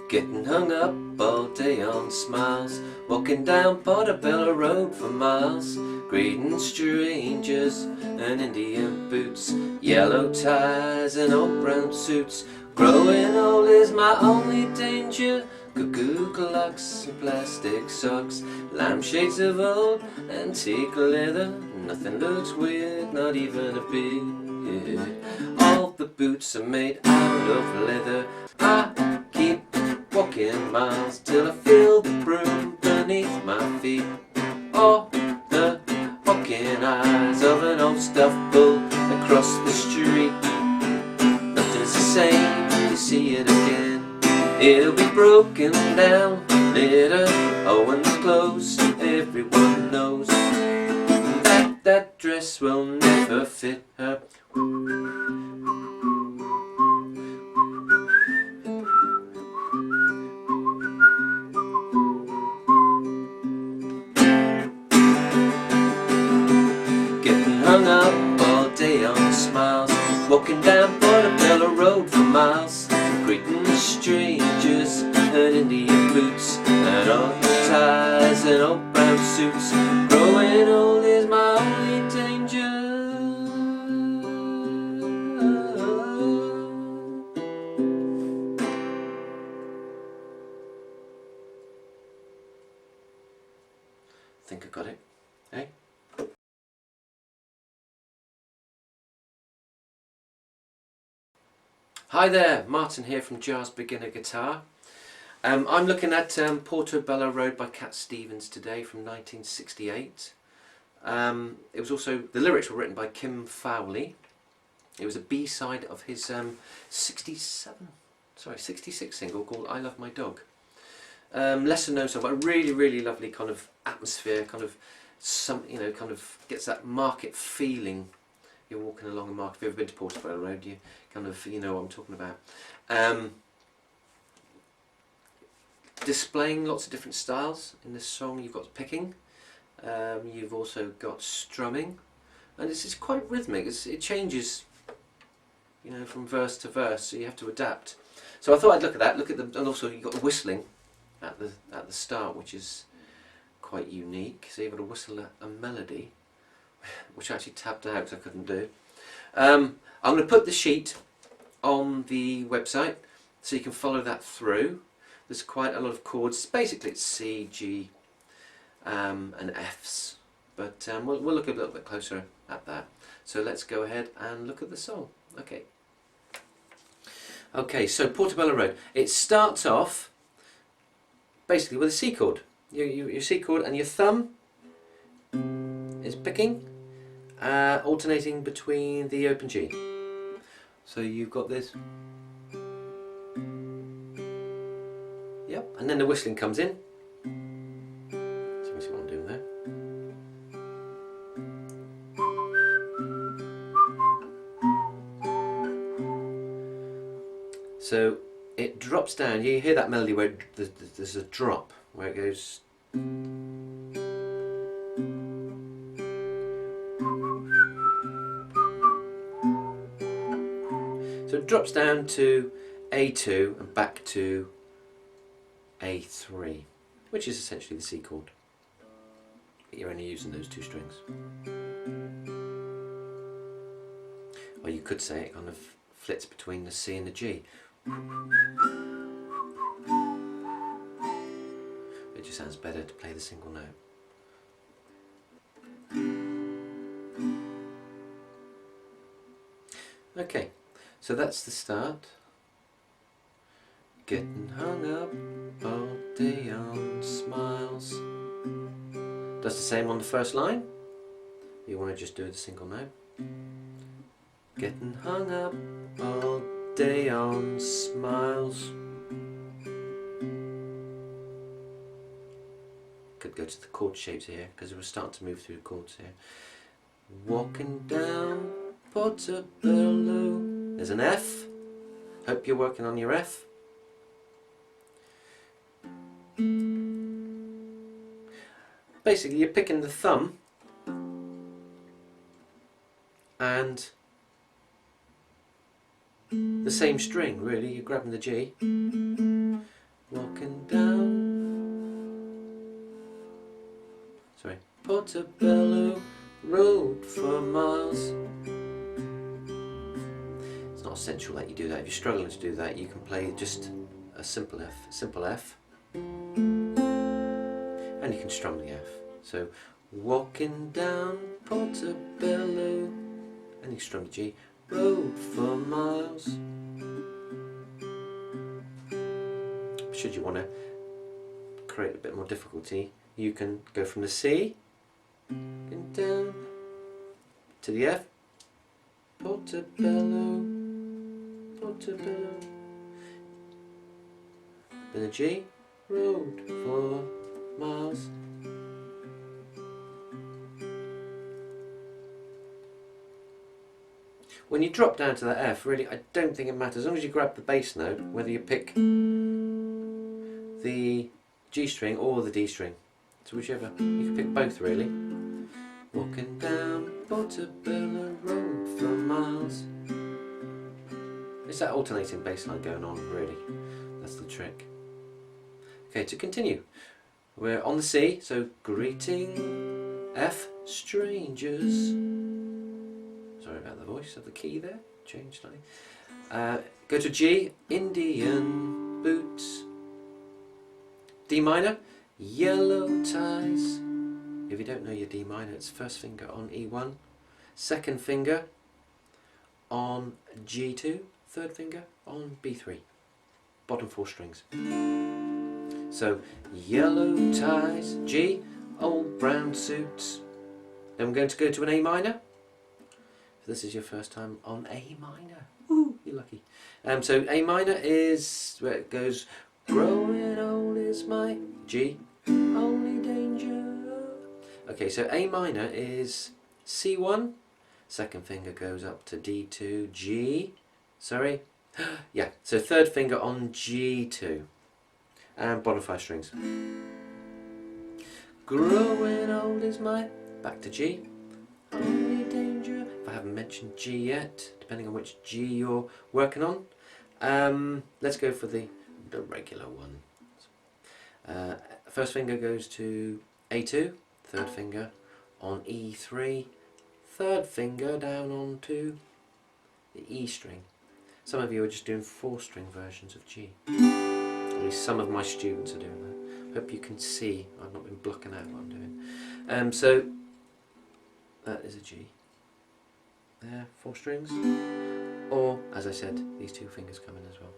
Getting hung up all day on smiles, walking down Portobello Road for miles, greeting strangers and Indian boots, yellow ties and old brown suits. Growing old is my only danger, cuckoo clocks and plastic socks, lampshades of old antique leather. Nothing looks weird, not even a bit. All the boots are made out of leather. I keep walking miles till I feel the broom beneath my feet, or the hawking eyes of an old stuffed bull across the street. Nothing's the same till you see it again. It'll be broken down later. Owen's close, everyone knows that dress will never fit her. Hung up all day on smiles, walking down Portobello Road for miles, greeting strangers and Indian boots, and old ties and old brown suits. Growing old is my only danger. Think I got it, eh? Hi there, Martin here from Jazz Beginner Guitar. I'm looking at Portobello Road by Cat Stevens today from 1968. It was also, the lyrics were written by Kim Fowley. It was a B-side of his 66 single called I Love My Dog. Lesser known song, but a really lovely kind of atmosphere, kind of kind of gets that market feeling. You're walking along a market. If you've ever been to Portobello Road, you kind of know what I'm talking about. Displaying lots of different styles in this song. You've got picking, you've also got strumming, and it's quite rhythmic. It changes, from verse to verse, so you have to adapt. So I thought I'd look at that. And also you've got the whistling at the start, which is quite unique. So you've got to whistle a melody, which I actually tapped out because I couldn't do. I'm going to put the sheet on the website so you can follow that through. There's quite a lot of chords. Basically it's C, G and Fs, but we'll look a little bit closer at that. So let's go ahead and look at the song. Okay, so Portobello Road. It starts off basically with a C chord. Your C chord and your thumb is picking, alternating between the open G. So you've got this. Yep, and then the whistling comes in. So you see what I'm doing there. So it drops down. You hear that melody where there's a drop, where it goes. So it drops down to A2 and back to A3, which is essentially the C chord, but you're only using those two strings. Or you could say it kind of flits between the C and the G. It just sounds better to play the single note. Okay, so that's the start. Getting hung up all day on smiles. Does the same on the first line. You want to just do the single note. Getting hung up all day on smiles. Could go to the chord shapes here because we're starting to move through the chords here. Walking down Portobello. There's an F. Hope you're working on your F. Basically you're picking the thumb and the same string really. You're grabbing the G Portobello Road for miles. It's not essential that you do that. If you're struggling to do that, you can play just a simple F, and you can strum the F. So walking down Portobello, and you strum the G, road for miles. Should you want to create a bit more difficulty, you can go from the C and down to the F, Portobello, Portobello, then a G, road for miles. When you drop down to that F, really, I don't think it matters. As long as you grab the bass note, whether you pick the G string or the D string. So whichever. You can pick both, really. Walking down Portobello Road for miles. It's that alternating bass line going on, really. That's the trick. Okay, to continue. We're on the C, so greeting F, strangers. Sorry about the voice of the key there, changed slightly. Go to G, Indian boots. D minor, yellow ties. If you don't know your D minor, it's first finger on E1, second finger on G2, third finger on B3. Bottom 4 strings. So, yellow ties, G, old brown suits. Then we're going to go to an A minor. This is your first time on A minor. Ooh, you're lucky. So A minor is where it goes, growing old is my G, only danger. Okay, so A minor is C1, second finger goes up to D2, G, sorry, yeah, so third finger on G2, and bottom 5 strings. Growing old is my, back to G, only danger. I haven't mentioned G yet, depending on which G you're working on. Let's go for the regular one. First finger goes to A2, third finger on E3, third finger down onto the E string. Some of you are just doing 4-string versions of G. At least some of my students are doing that. Hope you can see I've not been blocking out what I'm doing. So that is a G. There, 4 strings, or as I said, these 2 fingers come in as well.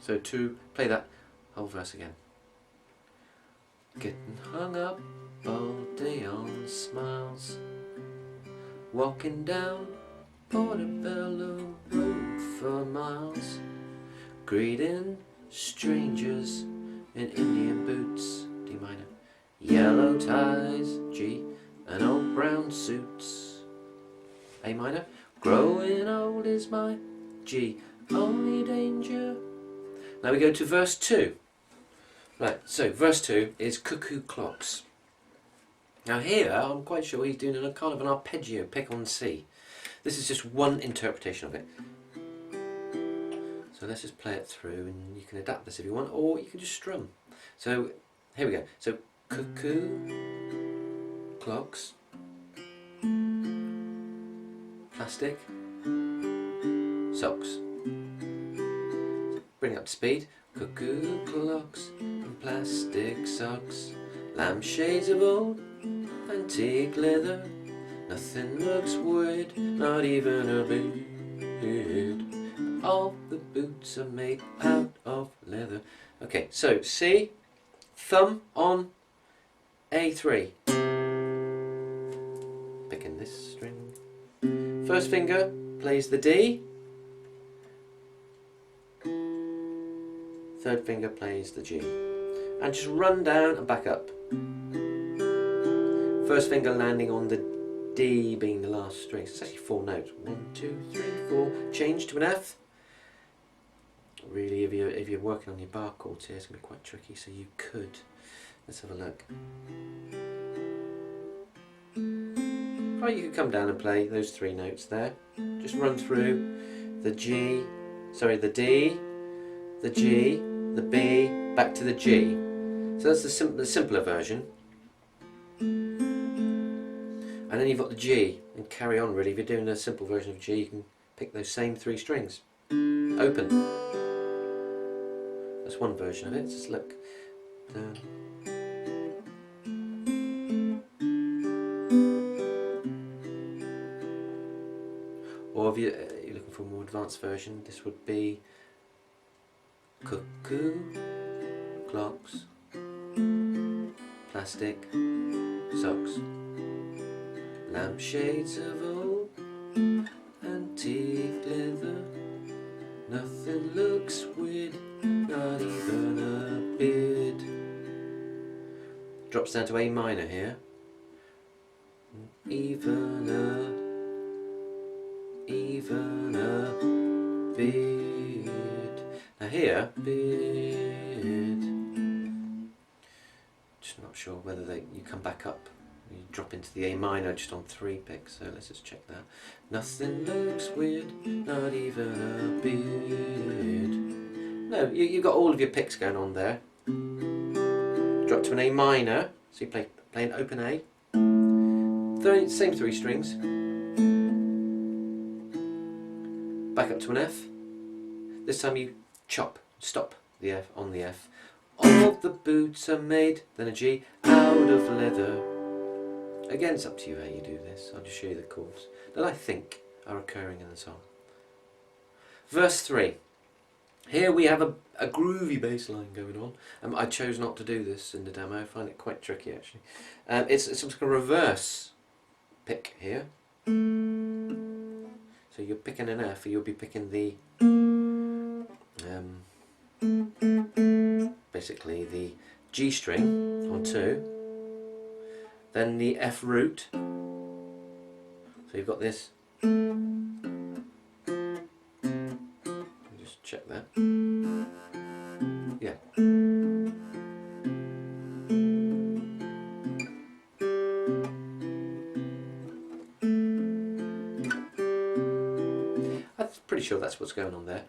So to play that whole verse again. Getting hung up all day on smiles, walking down Portobello Road for miles, greeting strangers in Indian boots, D minor, yellow ties, G, and old brown suits, A minor, growing old is my G, only danger. Now we go to verse 2. Right, so verse 2 is cuckoo clocks. Now here, I'm quite sure he's doing a kind of an arpeggio pick on C. This is just one interpretation of it. So let's just play it through, and you can adapt this if you want, or you can just strum. So here we go. So cuckoo clocks, plastic socks. Bring it up to speed. Cuckoo clocks and plastic socks, lampshades of old antique leather. Nothing looks weird, not even a bit. All the boots are made out of leather. Okay, so C, thumb on A3. Picking this string. First finger plays the D. Third finger plays the G. And just run down and back up. First finger landing on the D being the last string. So it's actually 4 notes. 1, 2, 3, 4. Change to an F. Really, if you're working on your bar chords here, it's going to be quite tricky, so you could. Let's have a look. Right, you could come down and play those 3 notes there. Just run through the G, sorry, the D, the G, the B, back to the G. So that's the simpler version. And then you've got the G, and carry on really. If you're doing a simple version of G, you can pick those same 3 strings. Open. That's one version of it, just look. Or if you're looking for a more advanced version, this would be cuckoo, clocks, plastic, socks, lampshades of old, antique leather, nothing looks weird, not even a beard. Drops down to A minor here, even a beard. Now here, beard. Just not sure whether you come back up. You drop into the A minor just on 3 picks. So let's just check that. Nothing looks weird, not even a beard. No, you've got all of your picks going on there. Drop to an A minor. So you play an open A. Same 3 strings. Back up to an F. This time you stop the F on the F. All the boots are made, then a G, out of leather. Again, it's up to you how you do this. I'll just show you the chords that I think are occurring in the song. Verse 3. Here we have a groovy bass line going on. I chose not to do this in the demo. I find it quite tricky actually. It's some kind of reverse pick here. So you're picking an F, you'll be picking the basically the G string on 2, then the F root. So you've got this. Just check that. Yeah. I'm pretty sure that's what's going on there.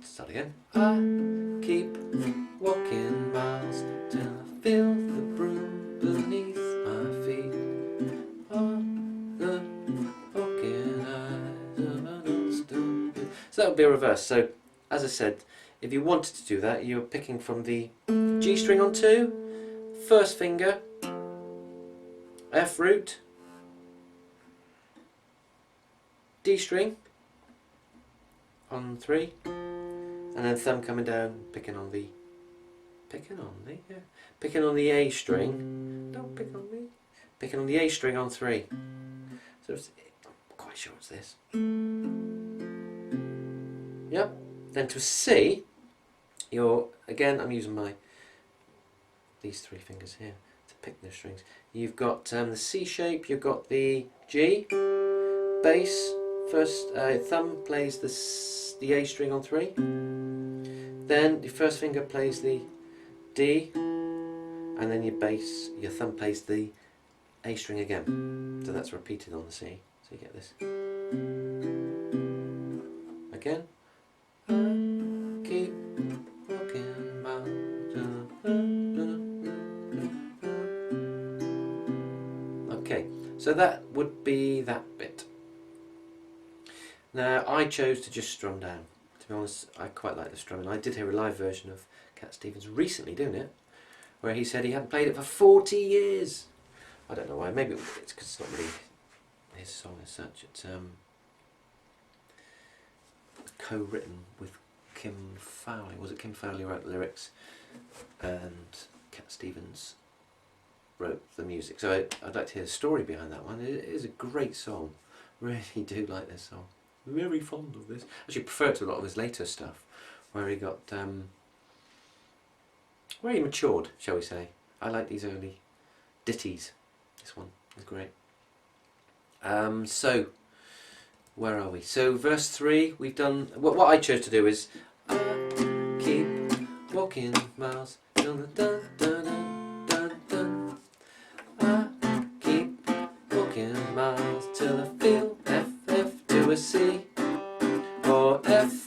Start again. I keep walking miles till I feel the broom beneath my feet. The walking eyes of an old stone. So that would be a reverse. So as I said, if you wanted to do that, you're picking from the G string on 2, first finger, F root, D string on 3, and then thumb coming down, picking on the A string. Don't pick on me. Picking on the A string on 3. So I'm quite sure it's this. Yep. Then to C, I'm using these 3 fingers here to pick the strings. You've got the C shape. You've got the G bass. First thumb plays the A string on 3. Then your first finger plays the D, and then your thumb plays the A string again. So that's repeated on the C. So you get this. Again. I keep walking miles. Okay, so that would be that bit. Now I chose to just strum down. To be honest, I quite like the strumming. I did hear a live version of Cat Stevens recently doing it, where he said he hadn't played it for 40 years. I don't know why. Maybe it's because it's not really his song as such. It's co-written with Kim Fowley. Was it Kim Fowley who wrote the lyrics, and Cat Stevens wrote the music? So I'd like to hear the story behind that one. It is a great song. Really do like this song. Very fond of this. Actually prefer it to a lot of his later stuff, where he got where he matured, shall we say. I like these early ditties. This one is great. So where are we? So verse 3, we've done what I chose to do is I keep walking miles. Dun, dun, dun, dun, dun, dun. I keep walking miles till I feel F to a C, or F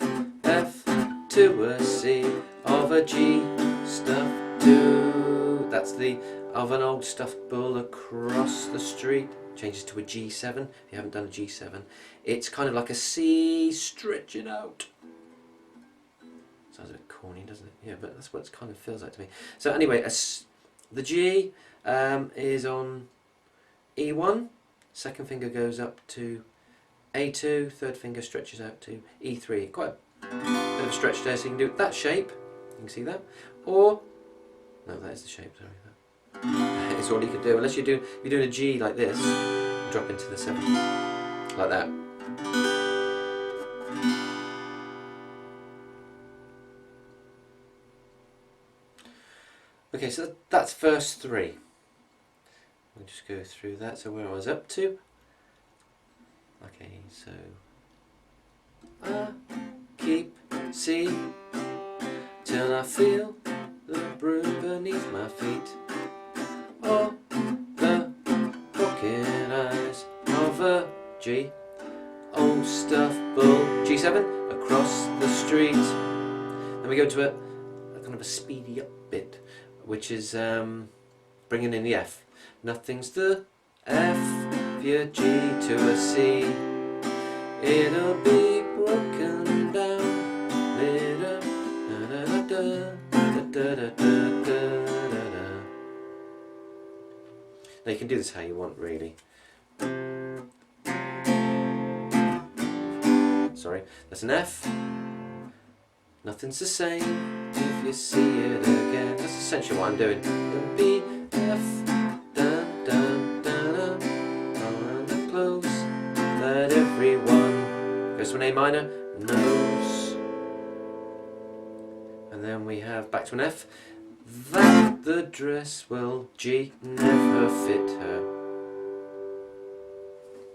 to a C of a G stuff to. That's the of an old stuffed bull across the street. Changes to a G7. If you haven't done a G7, it's kind of like a C stretching out. Sounds a bit corny, doesn't it? Yeah, but that's what it kind of feels like to me. So anyway, the G is on E1. Second finger goes up to A2. Third finger stretches out to E3. Quite a bit of a stretch there, so you can do it that shape. You can see that. Or no, that is the shape. Sorry. It's all you can do, unless you're doing a G like this, drop into the 7, like that. Okay, so that's verse 3. We'll just go through that, so where I was up to. Okay, so I keep C till I feel the broom beneath my feet. Or the broken eyes of a G, old stuffed bull, G7, across the street. Then we go to a kind of a speedy up bit, which is bringing in the F. Nothing's the F, your G to a C. It'll be broken down later. Now you can do this how you want, really. Sorry, that's an F. Nothing's the same if you see it again. That's essentially what I'm doing. B, F, dun, dun, dun, dun, on the close that everyone goes to an A minor, knows. And then we have back to an F. That the dress will G never fit her.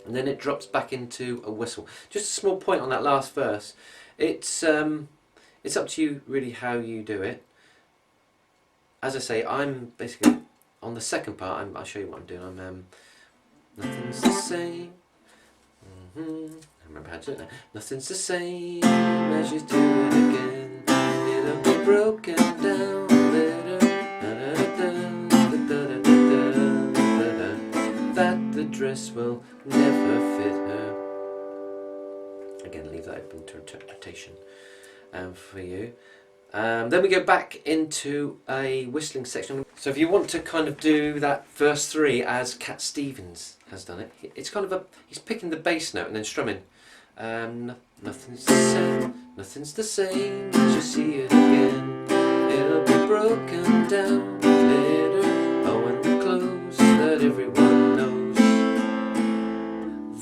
And then it drops back into a whistle. Just a small point on that last verse. It's up to you really how you do it. As I say, I'm basically on the second part. I'll show you what I'm doing. I'm nothing's the same. I remember how to do it now. Nothing's the same as you do it again. It'll be broken down later. That the dress will never fit her. Again, leave that open to interpretation for you. Then we go back into a whistling section. So if you want to kind of do that verse 3 as Cat Stevens has done it, it's kind of he's picking the bass note and then strumming. Nothing's the same, nothing's the same as you see it again. It'll be broken down later. Oh, and the clothes that everyone knows,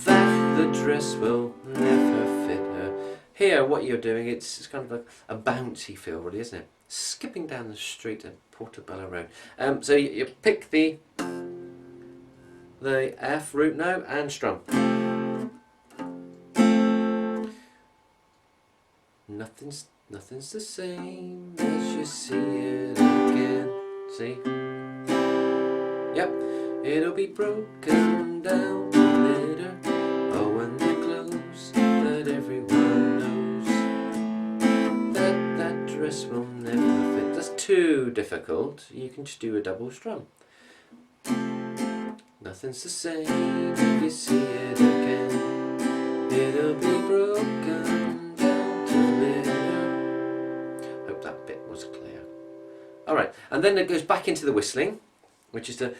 that the dress will never fit her. Here, what you're doing, it's kind of a bouncy feel, really, isn't it? Skipping down the street at Portobello Road. So you pick the F root note and strum. Nothing's the same as you see it again. See? Yep. It'll be broken down later. Oh, when the clothes that everyone knows, that dress will never fit. That's too difficult. You can just do a double strum. Nothing's the same if you see it again. It'll be broken down to later. Hope that bit was clear. Alright, and then it goes back into the whistling, which is the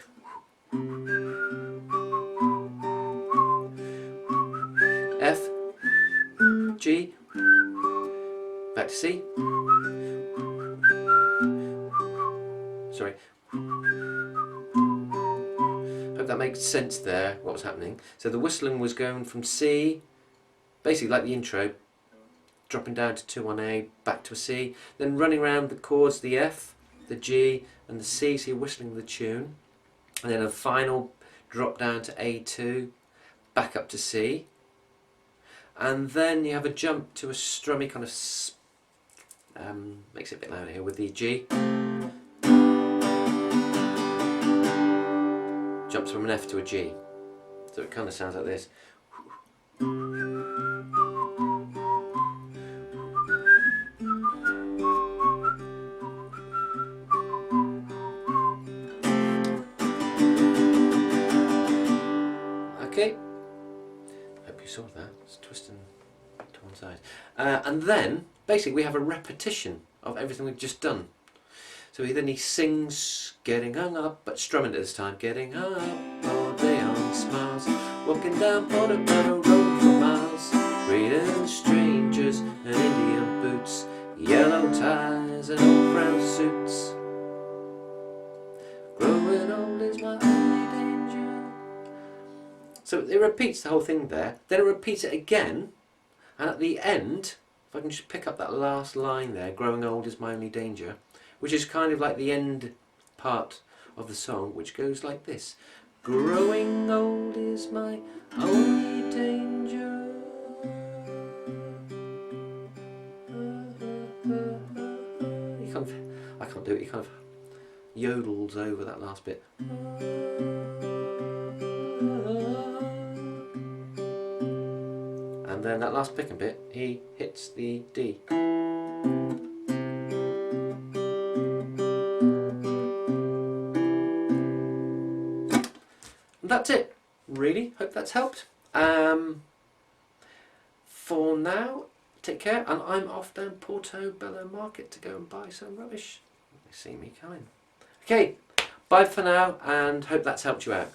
F, G, back to C. Sorry. Hope that makes sense there, what was happening. So the whistling was going from C, basically like the intro, dropping down to 2 on A, back to a C, then running around the chords, the F, the G and the C, so you're whistling the tune, and then a final drop down to A2, back up to C, and then you have a jump to a strummy kind of, makes it a bit louder here with the G, jumps from an F to a G, so it kind of sounds like this. size. And then basically we have a repetition of everything we've just done. So then he sings, getting hung up, but strumming it this time. Getting hung up all day on smiles, walking down Portobello Road for miles, greeting strangers and Indian boots, yellow ties and old brown suits. Growing old is my only danger. So it repeats the whole thing there, then it repeats it again, and at the end, if I can just pick up that last line there, growing old is my only danger, which is kind of like the end part of the song, which goes like this. Growing old is my only danger. I can't do it, he kind of yodels over that last bit. And then that last picking bit, he hits the D. And that's it, really. Hope that's helped. For now, take care, and I'm off down Portobello Market to go and buy some rubbish. They see me coming. Okay, bye for now, and hope that's helped you out.